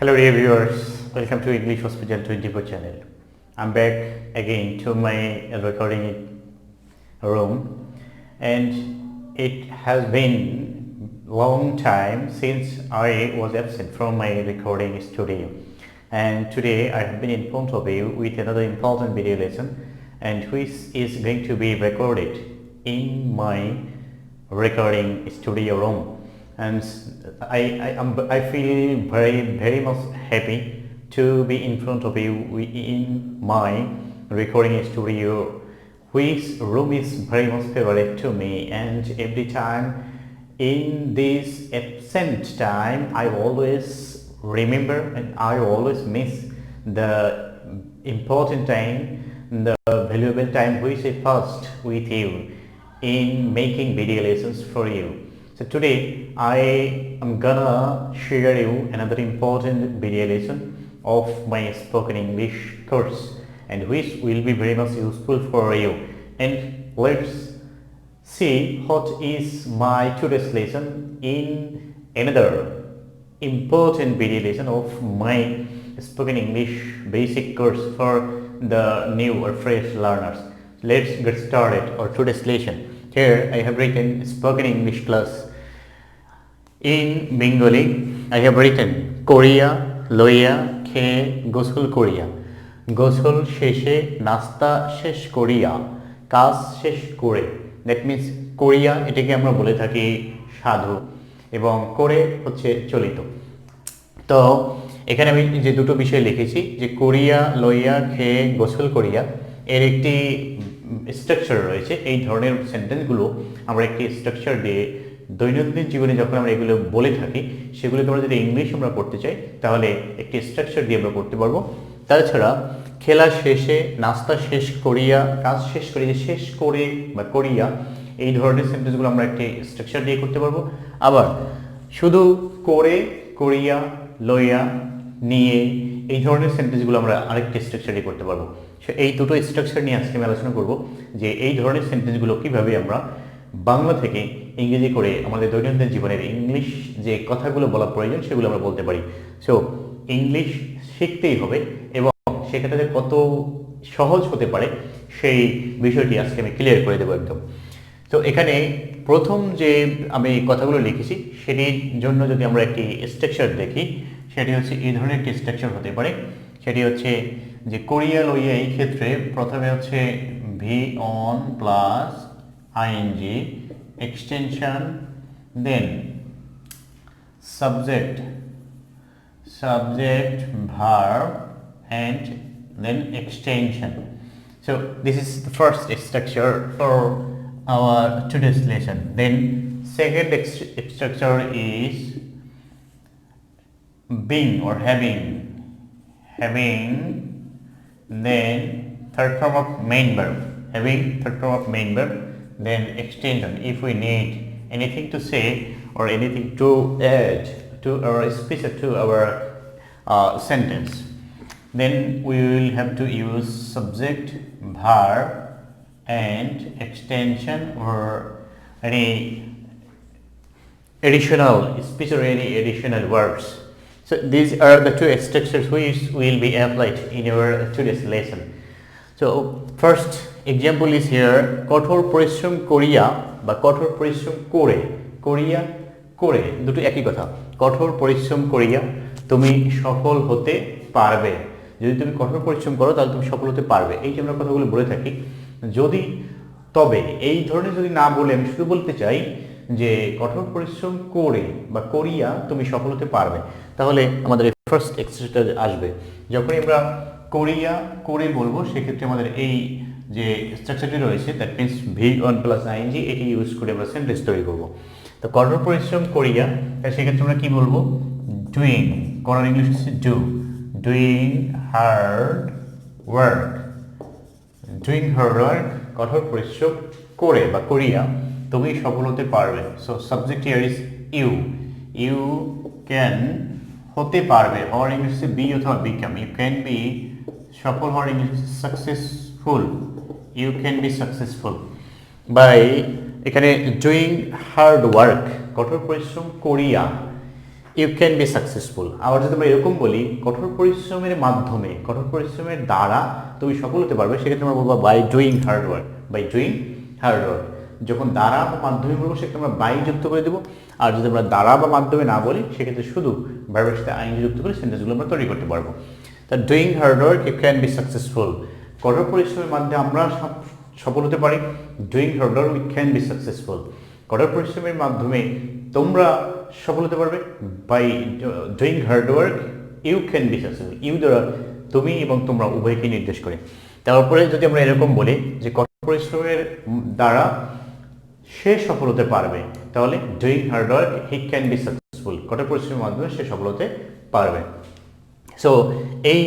Hello dear viewers, welcome to English Hospital 24 channel. I'm back again to my recording room, and it has been long time since I was absent from my recording studio, and today I have been in front of you with another important video lesson, and which is going to be recorded in my recording studio room. And I feel very much happy to be in front of you in my recording studio, which room is very much favorite to me, and every time in this absent time I always remember and I always miss the important time, the valuable time which I passed with you in making video lessons for you. So today I am gonna share you another important video lesson of my spoken English course, and which will be very much useful for you. And let's see what is my today's lesson in another important video lesson of my spoken English basic course for the new or fresh learners. Let's get started our today's lesson. Here I have written spoken English class. In Bengali, I have written Korea, Loya, Khe, Gosul Korea. Gosul Sheshe, Nasta Shesh Korea, Kas Shesh Kore. That means Korea এটাকে আমরা বলে থাকি সাধু এবং করে হচ্ছে চলিত। তো এখানে আমি যে দুটো বিষয় লিখেছি যে কোরিয়া লইয়া খেয়ে গোসল করিয়া এর একটি স্ট্রাকচার রয়েছে। এই ধরনের সেন্টেন্সগুলো আমরা একটি স্ট্রাকচার দিয়ে দৈনন্দিন জীবনে যখন আমরা এগুলো বলে থাকি, সেগুলোকে আমরা যদি ইংলিশ আমরা করতে চাই তাহলে একটি স্ট্রাকচার দিয়ে আমরা করতে পারবো। তাছাড়া খেলা শেষে নাস্তা শেষ করিয়া, কাজ শেষ করে যে শেষ করে বা করিয়া, এই ধরনের সেন্টেন্সগুলো আমরা একটি স্ট্রাকচার দিয়ে করতে পারবো। আবার শুধু করে, করিয়া, লইয়া, নিয়ে, এই ধরনের সেন্টেন্সগুলো আমরা আরেকটি স্ট্রাকচার দিয়ে করতে পারবো। এই দুটো স্ট্রাকচার নিয়ে আজকে আমি আলোচনা করবো যে এই ধরনের সেন্টেন্সগুলো কীভাবে আমরা বাংলা থেকে ইংরেজি করে আমাদের দৈনন্দিন জীবনের ইংলিশ যে কথাগুলো বলা প্রয়োজন সেগুলো আমরা বলতে পারি। সো ইংলিশ শিখতেই হবে এবং সেক্ষেত্রে কত সহজ হতে পারে সেই বিষয়টি আজকে আমি ক্লিয়ার করে দেবো একদম। তো এখানে প্রথম যে আমি কথাগুলো লিখেছি সেটির জন্য যদি আমরা একটি স্ট্রাকচার দেখি, সেটি হচ্ছে এই ধরনের একটি স্ট্রাকচার হতে পারে। সেটি হচ্ছে যে কোরিয়া লইয়া, এই ক্ষেত্রে প্রথমে হচ্ছে V one plus ing extension, then subject verb, and then extension. So this is the first structure for our today's lesson. Then second structure is being or having, then third form of main verb, having third form of main verb, then extension if we need anything to say or anything to add to our speech, to our sentence. Then we will have to use subject, verb, and extension or any additional speech or any additional words. So these are the two structures which will be applied in our today's lesson. So first example is here, কঠোর পরিশ্রম করিয়া বা কঠোর পরিশ্রম করে, করিয়া করে দুটো একই কথা। কঠোর পরিশ্রম করিয়া তুমি সফল হতে পারবে। যদি তুমি কঠোর পরিশ্রম করো তাহলে তুমি সফল হতে পারবে। এই যে আমরা কথাগুলো বলে থাকি, যদি তবে এই ধরনের যদি না বলে আমি শুধু বলতে চাই যে কঠোর পরিশ্রম করে বা করিয়া তুমি সফল হতে পারবে, তাহলে আমাদের ফার্স্ট এক্সারসাইজটা আসবে। যখনই আমরা করিয়া করে বলবো সেক্ষেত্রে আমাদের এই যে স্ট্রাকচারটি রয়েছে, that means V one plus ING, এটি ইউজ করে আমরা সেন্টেন্স তৈরি করবো। তো কঠোর পরিশ্রম করিয়া, সেক্ষেত্রে আমরা কী বলবো? ডুইং, করার ইংলিশ হচ্ছে do, doing hard work, doing hard work, কঠোর পরিশ্রম করে বা করিয়া তুমি সফল হতে পারবে। So subject here is you, you can হতে পারবে, হওয়ার ইংলিশ হচ্ছে বি অথবা বিকাম। ইউ ক্যান বি, সফল হওয়ার English successful, you can be successful by, এখানে ডুইং হার্ড ওয়ার্ক, কঠোর পরিশ্রম করিয়া ইউ ক্যান বি সাকসেসফুল। আবার যদি আমরা এরকম বলি কঠোর পরিশ্রমের মাধ্যমে, কঠোর পরিশ্রমের দ্বারা তুমি সফল হতে পারবে, সেক্ষেত্রে আমরা বলবো by doing hard work, by doing hard work. যখন দ্বারা বা মাধ্যমে বলবো সেক্ষেত্রে আমরা বাই যুক্ত করে দেবো। আর যদি আমরা দ্বারা বা মাধ্যমে না বলি সেক্ষেত্রে শুধু ভার্বের সাথে আইএনজি যুক্ত করে সেন্টেন্সগুলো আমরা তৈরি করতে পারবো। তা doing hard work you can be successful, কঠোর পরিশ্রমের মাধ্যমে আমরা সফল হতে পারি। Doing hard work we can be successful, কঠোর পরিশ্রমের মাধ্যমে তোমরা সফল হতে পারবে। By doing hard work you can be successful, you দ্বারা তুমি এবং তোমরা উভয়কে নির্দেশ করে। তারপরে যদি আমরা এরকম বলি যে কঠোর পরিশ্রমের দ্বারা সে সফল হতে পারবে, তাহলে doing hard work he can be successful, কঠোর পরিশ্রমের মাধ্যমে সে সফল হতে পারবে। সো এই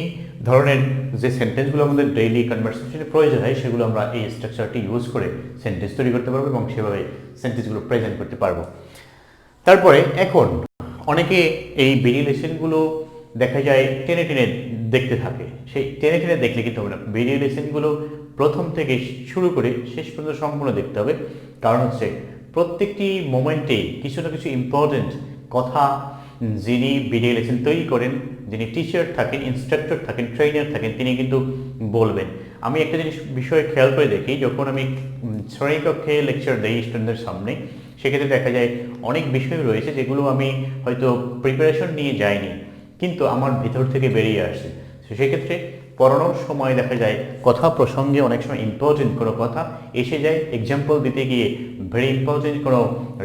ধরনের যে সেন্টেন্সগুলো আমাদের ডেইলি কনভারসেশনে প্রয়োজন হয় সেগুলো আমরা এই স্ট্রাকচারটি ইউজ করে সেন্টেন্স তৈরি করতে পারবো এবং সেভাবে সেন্টেন্সগুলো প্রেজেন্ট করতে পারবো। তারপরে এখন অনেকে এই ভিডিও লেসনগুলো দেখা যায় টেনে টেনে দেখতে থাকে, সেই টেনে টেনে দেখলে কিন্তু হবে না। ভিডিও লেসনগুলো প্রথম থেকে শুরু করে শেষ পর্যন্ত সম্পূর্ণ দেখতে হবে, কারণ হচ্ছে প্রত্যেকটি মোমেন্টে কিছু না কিছু ইম্পর্টেন্ট কথা যিনি ভিডিও লেসন তৈরি করেন, যিনি টিচার থাকেন, ইনস্ট্রাক্টর থাকেন, ট্রেনার থাকেন, তিনি কিন্তু বলবেন। আমি একটা জিনিস বিষয়ে খেয়াল করে দেখি, যখন আমি শ্রেণীকক্ষে লেকচার দিই স্টুডেন্টদের সামনে, সেক্ষেত্রে দেখা যায় অনেক বিষয় রয়েছে যেগুলো আমি হয়তো প্রিপারেশন নিয়ে যাইনি, কিন্তু আমার ভিতর থেকে বেরিয়ে আসছে। সেক্ষেত্রে পড়ানোর সময় দেখা যায় কথা প্রসঙ্গে অনেক সময় ইম্পর্টেন্ট কোনো কথা এসে যায়, এক্সাম্পল দিতে গিয়ে ভেরি ইম্পর্টেন্ট কোনো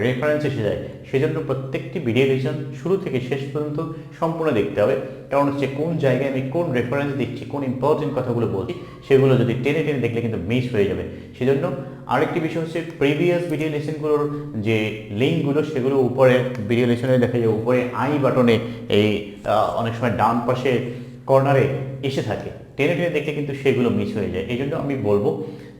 রেফারেন্স এসে যায়। সেজন্য প্রত্যেকটি ভিডিও লেসন শুরু থেকে শেষ পর্যন্ত সম্পূর্ণ দেখতে হবে, কারণ হচ্ছে কোন জায়গায় আমি কোন রেফারেন্স দিচ্ছি, কোন ইম্পর্টেন্ট কথাগুলো বলছি, সেগুলো যদি টেনে টেনে দেখলে কিন্তু মিস হয়ে যাবে। সেজন্য আরেকটি বিষয় হচ্ছে প্রিভিয়াস ভিডিও লেসনগুলোর যে লিঙ্কগুলো, সেগুলো উপরে ভিডিও লেসনে দেখা যায় উপরে আই বাটনে এই অনেক সময় ডান পাশে কর্নারে এসে থাকে, টেনে টেনে দেখলে কিন্তু সেগুলো মিস হয়ে যায়। এই জন্য আমি বলবো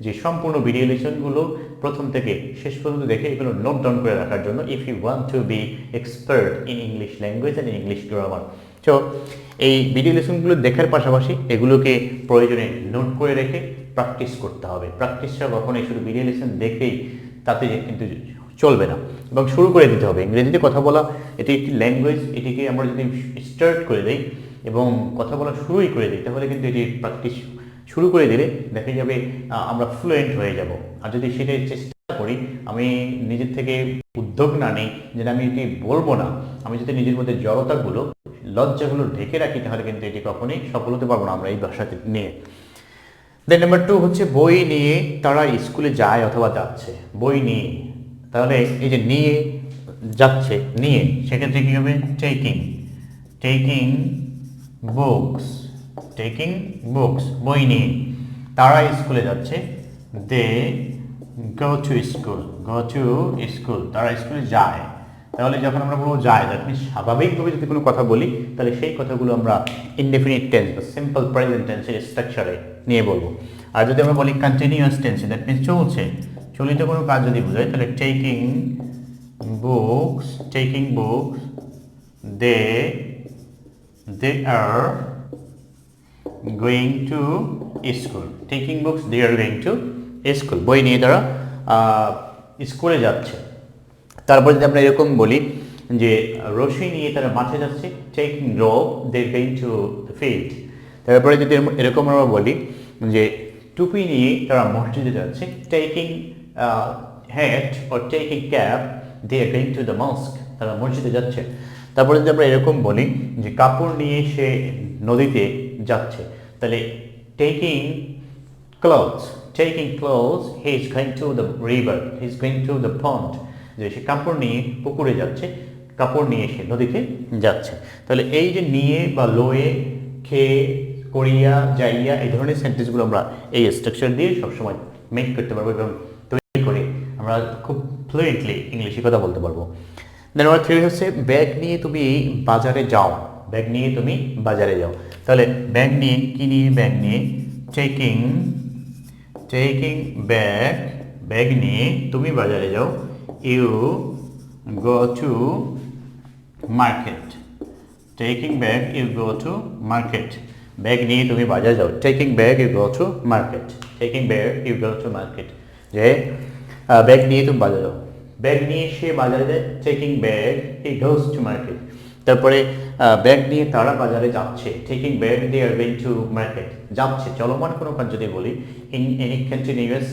যে সম্পূর্ণ ভিডিও লেসনগুলো প্রথম থেকে শেষ পর্যন্ত দেখে এগুলো নোট ডাউন করে রাখার জন্য, if you want to be expert in English language and English grammar. So এই ভিডিও লেসনগুলো দেখার পাশাপাশি এগুলোকে প্রয়োজনে নোট করে রেখে প্র্যাকটিস করতে হবে। প্র্যাকটিসটা কখনোই শুধু ভিডিও লেসন দেখেই তাতে কিন্তু চলবে না, এবং শুরু করে দিতে হবে। ইংরেজিতে কথা বলা এটি একটি ল্যাঙ্গুয়েজ, এটিকে আমরা যদি স্টার্ট করে দিই এবং কথা বলা শুরুই করে দিই, তাহলে কিন্তু এটি প্র্যাকটিস শুরু করে দিলে দেখা যাবে আমরা ফ্লুয়েন্ট হয়ে যাব। আর যদি সেটাই চেষ্টা করি, আমি নিজের থেকে উদ্যোগ না নিই যে আমি এটি বলবো না, আমি যদি নিজের মধ্যে জড়তাগুলো, লজ্জাগুলো ঢেকে রাখি, তাহলে কিন্তু এটি কখনোই সফল হতে পারবো না আমরা এই ভাষাতে নিয়ে। দেন নাম্বার 2 হচ্ছে বই নিয়ে তারা স্কুলে যায় অথবা যাচ্ছে। বই নিয়ে, তাহলে এই যে নিয়ে যাচ্ছে, নিয়ে, সেক্ষেত্রে কী হবে? Taking, taking books, taking books, বই নিয়ে তারা স্কুলে যাচ্ছে। They go to school, go to school, তারা স্কুলে যায়। তাহলে যখন আমরা বলবো যায়, দ্যাট মিনস স্বাভাবিকভাবে যদি কোনো কথা বলি, তাহলে সেই কথাগুলো আমরা ইনডেফিনিট টেন্স বা সিম্পল প্রেজেন্ট টেন্সের স্ট্রাকচারে নিয়ে বলবো। আর যদি আমরা বলি কন্টিনিউয়াস টেন্সে, দ্যাট মিনস চলছে, চলিত কোনো কাজ যদি বোঝায়, তাহলে taking books, taking books, they are going to school, taking books, they are going to school, বই নিয়ে তারা স্কুলে যাচ্ছে। তারপর যদি আমরা এরকম বলি যে রশি নিয়ে তারা মাঠে যাচ্ছে, taking rope, they are going to the field. তারপরে যদি এরকম আমরা বলি যে টুপি নিয়ে তারা মসজিদে যাচ্ছে, taking hat or taking cap, they are going to the mosque, তারা মসজিদে যাচ্ছে। তারপরে যদি আমরা এরকম বলি যে কাপড় নিয়ে সে নদীতে যাচ্ছে, তাহলে taking clothes, taking clothes, he is going to the river, he is going to the pond, যে সে কাপড় নিয়ে পুকুরে যাচ্ছে, কাপড় নিয়ে সে নদীতে যাচ্ছে। তাহলে এই যে নিয়ে বা লয়ে, খেয়ে, করিয়া, যাইয়া, এই ধরনের সেন্টেন্সগুলো আমরা এই স্ট্রাকচার দিয়ে সবসময় মেক করতে পারবো এবং তৈরি করে আমরা খুব ফ্লুয়েন্টলি ইংলিশে কথা বলতে পারবো। দেন নাম্বার 3 হচ্ছে ব্যাগ নিয়ে তুমি বাজারে যাও, ব্যাগ নিয়ে তুমি বাজারে যাও। তাহলে ব্যাগ নিয়ে, কি নিয়ে? ব্যাগ নিয়ে, টেকিং, টেকিং ব্যাগ, ব্যাগ নিয়ে তুমি বাজারে যাও। You go to market, taking bag, you go to market, bag নিয়ে তুমি বাজারে যাও। Taking bag, you go to market, taking bag, you go to market, যে ব্যাগ নিয়ে তুমি বাজারে যাও। ব্যাগ নিয়ে সে বাজারে যায়, taking bag, he goes to market. তারপরে ব্যাগ নিয়ে তারা বাজারে যাচ্ছে, taking bag they are going to market. যাচ্ছে চলমান কোনো কাজ যদি বলি, in any continuous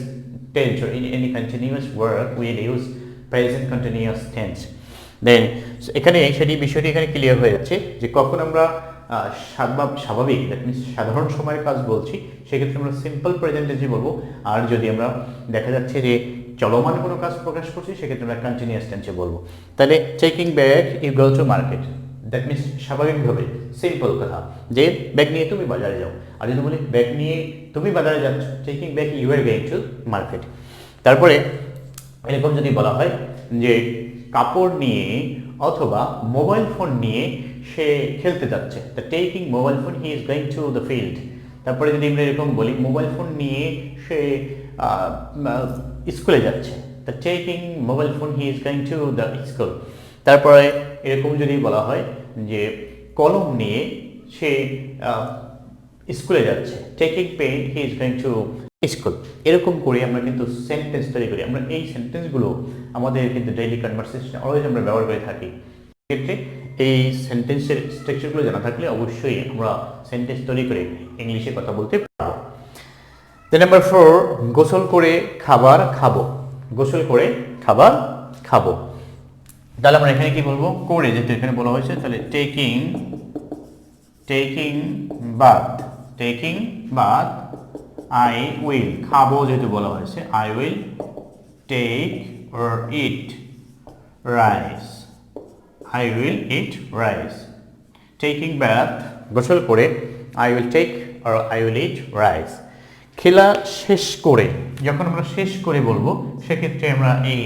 tense or in any continuous work we'll use present continuous tense. দেন এখানে সেটি বিষয়টি এখানে ক্লিয়ার হয়ে যাচ্ছে যে কখন আমরা স্বাভাবিক দ্যাট মিনস সাধারণ সময়ের কাজ বলছি সেক্ষেত্রে আমরা সিম্পল প্রেজেন্ট টেন্সই বলবো, আর যদি আমরা দেখা যাচ্ছে যে চলমান কোনো কাজ প্রকাশ করছি সেক্ষেত্রে আমরা কন্টিনিউয়াস টেন্সে বলবো। তাহলে taking bag you go to market, that means স্বাভাবিকভাবে সিম্পল কথা যে ব্যাগ নিয়ে তুমি বাজারে যাও। আর যদি বলি ব্যাগ নিয়ে তুমি বাজারে যাচ্ছ, taking bag you are going to market. তারপরে এরকম যদি বলা হয় যে কাপড় নিয়ে অথবা মোবাইল ফোন নিয়ে সে খেলতে যাচ্ছে, the taking mobile phone he is going to the field. তারপরে যদি আমরা এরকম বলি মোবাইল ফোন নিয়ে সে স্কুলে যাচ্ছে, the taking mobile phone he is going to the school. তারপরে এরকম যদি বলা হয় যে কলম নিয়ে সে স্কুলে যাচ্ছে, taking pen he is going to school. এরকম করে আমরা কিন্তু সেন্টেন্স তৈরি করি। আমরা এই সেন্টেন্সগুলো আমাদের কিন্তু ডেইলি কনভারসেশনে অলওয়েজ আমরা ব্যবহার করে থাকি। সেক্ষেত্রে এই সেন্টেন্সের স্ট্রাকচারগুলো জানা থাকলে অবশ্যই আমরা সেন্টেন্স তৈরি করে ইংলিশে কথা বলতে পারবো। নাম্বার 4, গোসল করে খাবার খাবো। গোসল করে খাবার খাবো। তাহলে আমরা এখানে কি বলবো, করে যেহেতু এখানে বলা হয়েছে তাহলে taking bath, taking bath I will, খাবো যেহেতু বলা হয়েছে I will take or eat rice, I will eat rice. Taking bath, গোসল করে I will take or I will eat rice. খেলা শেষ করে, যখন আমরা শেষ করে বলবো সেক্ষেত্রে আমরা এই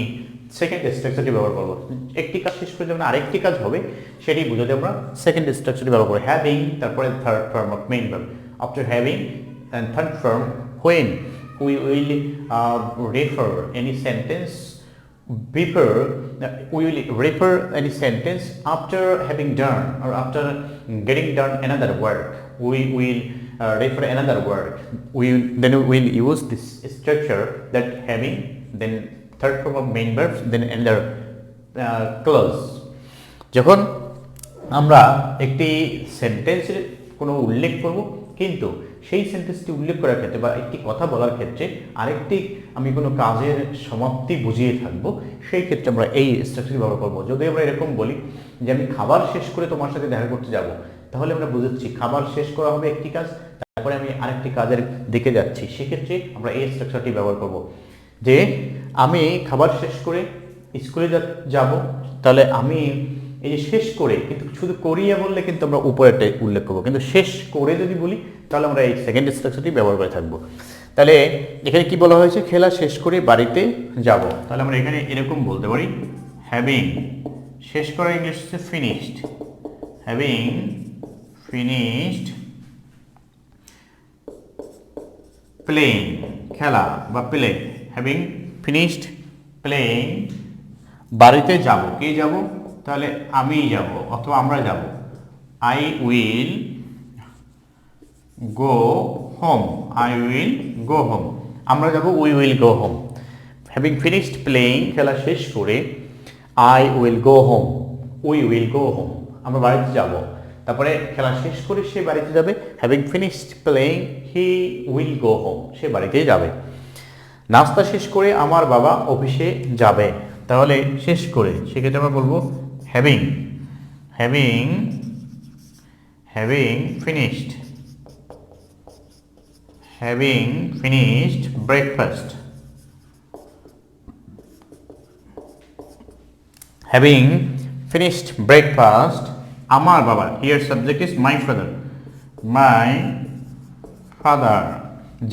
সেকেন্ড স্ট্রাকচারটি ব্যবহার করবো। একটি কাজ শেষ করে যখন আরেকটি কাজ হবে সেটি বুঝাতে আমরা সেকেন্ড স্ট্রাকচারটি ব্যবহার করবো। হ্যাভিং, তারপরে third form of main verb, after having and third form when we will refer any sentence before, we will refer any sentence after having done or after getting done another work, we will refer another work, then we will use this structure that having, then third form of main verbs, then another clause. যখন আমরা একটি সেন্টেন্সের কোনো উল্লেখ করব কিন্তু সেই সেন্টেন্সটি উল্লেখ করার ক্ষেত্রে বা একটি কথা বলার ক্ষেত্রে আরেকটি আমি কোনো কাজের সমাপ্তি বুঝিয়ে থাকবো, সেই ক্ষেত্রে আমরা এই স্ট্রাকচারটি ব্যবহার করবো। যদি আমরা এরকম বলি যে আমি খাবার শেষ করে তোমার সাথে দেখা করতে যাব, তাহলে আমরা বুঝাচ্ছি খাবার শেষ করা হবে একটি কাজ, তারপরে আমি আরেকটি কাজের দিকে যাচ্ছি, সেক্ষেত্রে আমরা এই স্ট্রাকচারটি ব্যবহার করব যে আমি খাবার শেষ করে স্কুলে যাব, তাহলে আমি এই যে শেষ করে, কিন্তু শুধু করিয়া বললে কিন্তু আমরা উপরেরটা উল্লেখ করবো, কিন্তু শেষ করে যদি বলি তাহলে আমরা এই সেকেন্ড স্ট্রাকচারটি ব্যবহার করে থাকবো। তাহলে এখানে কি বলা হয়েছে, খেলা শেষ করে বাড়িতে যাব, তাহলে আমরা এখানে এরকম বলতে পারি হ্যাভিং, শেষ করা ইংলিশ হচ্ছে ফিনিশড, হ্যাভিং ফিনিশড প্লেইং, খেলা বা প্লে, হ্যাভিং ফিনিশড প্লেইং বাড়িতে যাব, কে যাব, তাহলে আমি যাব অথবা আমরা যাব, I will go home, I will go home, আমরা যাব we will go home. Having finished playing, খেলা শেষ করে, I will go home, we will go home, আমরা বাড়িতে যাব। তারপরে খেলা শেষ করে সে বাড়িতে যাবে, having finished playing he will go home, সে বাড়িতে যাবে। নাস্তা শেষ করে আমার বাবা অফিসে যাবে, তাহলে শেষ করে সেক্ষেত্রে আমরা বলবো having, having having finished, having finished breakfast, having finished breakfast আমার বাবা, here subject is my father, my father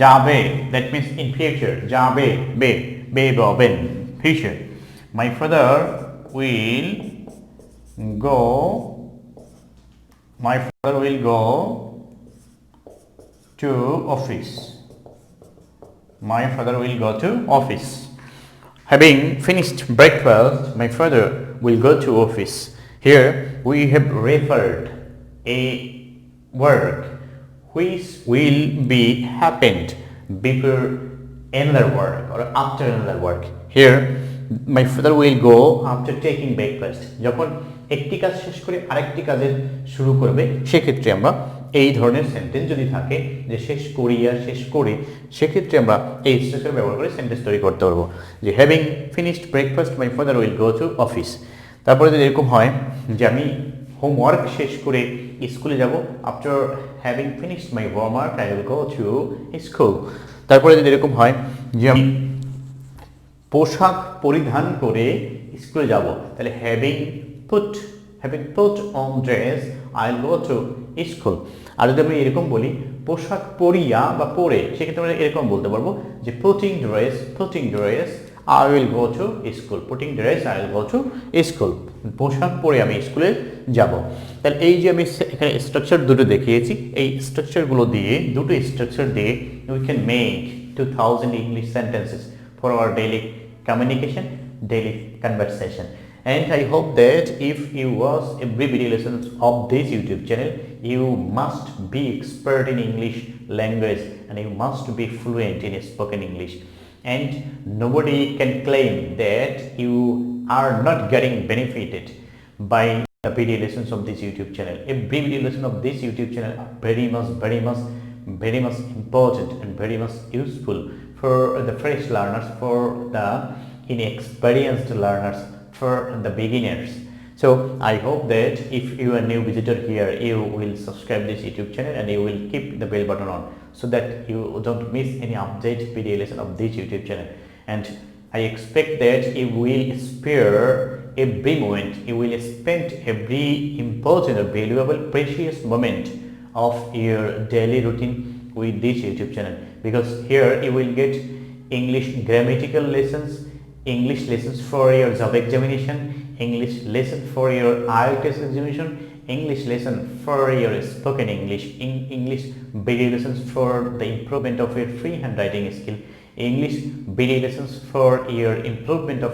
যাবে, দ্যাট মিনস ইন ফিউচার, যাবে বে বে Ben future, my father will go, my father will go to office, my father will go to office. Having finished breakfast, my father will go to office. Here we have referred a work which will be happened before another work or after another work. Here my father will go after taking breakfast. যখন একটি কাজ শেষ করে আরেকটি কাজের শুরু করবে, সেক্ষেত্রে আমরা এই ধরনের সেন্টেন্স যদি থাকে যে শেষ করিয়া, শেষ করে, সেক্ষেত্রে আমরা এই স্ট্রাকচার ব্যবহার করে সেন্টেন্স তৈরি করতে পারবো। যে having finished breakfast my father will go to office. তারপরে যদি এরকম হয় যে আমি হোমওয়ার্ক শেষ করে স্কুলে যাব, after having finished my homework I will go to school. তারপরে যদি এরকম হয় যে আমি পোশাক পরিধান করে স্কুলে যাব, তাহলে having put on dress I will go to school. আর যদি আমি এরকম বলি পোশাক পরিয়া বা পরে, সেক্ষেত্রে আমরা এরকম বলতে পারবো যে putting dress I will go to school, putting dress I will go to school, পোশাক পরে আমি স্কুলে যাব। তাহলে এই যে আমি এখানে স্ট্রাকচার দুটো দেখিয়েছি, এই স্ট্রাকচারগুলো দিয়ে, দুটো স্ট্রাকচার দিয়ে we can make 2000 English sentences for our daily communication, daily conversation. And I hope that if you watch every video lessons of this YouTube channel, you must be expert in English language and you must be fluent in spoken English. And nobody can claim that you are not getting benefited by the video lessons of this YouTube channel. Every video lesson of this YouTube channel are very much important and very much useful for the fresh learners, for the inexperienced learners, for the beginners. So I hope that if you are a new visitor here, you will subscribe this YouTube channel and you will keep the bell button on so that you don't miss any update video lesson of this YouTube channel. And I expect that you will spare every moment, you will spend every important or valuable precious moment of your daily routine with this YouTube channel, because here you will get English grammatical lessons, English lessons for your job examination, English lesson for your IELTS examination, English lesson for your spoken English, English video lessons for the improvement of your freehand writing skill, English video lessons for your improvement of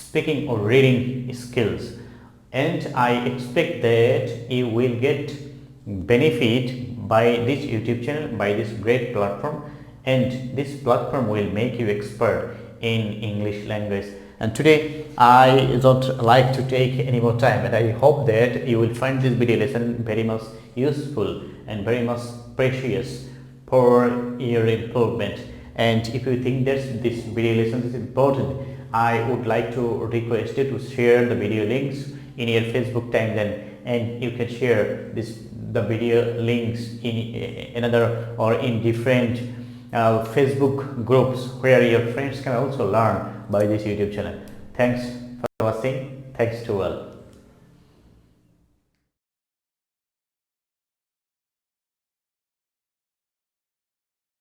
speaking or reading skills. And I expect that you will get benefit by this YouTube channel, by this great platform, and this platform will make you expert in English language. And today I don't like to take any more time, and I hope that you will find this video lesson very much useful and very much precious for your improvement. And if you think that this video lesson is important, I would like to request you to share the video links in your Facebook timeline, and you can share the video links in another or in different Facebook groups where your friends can also learn by this YouTube channel. Thanks for watching. Thanks to all.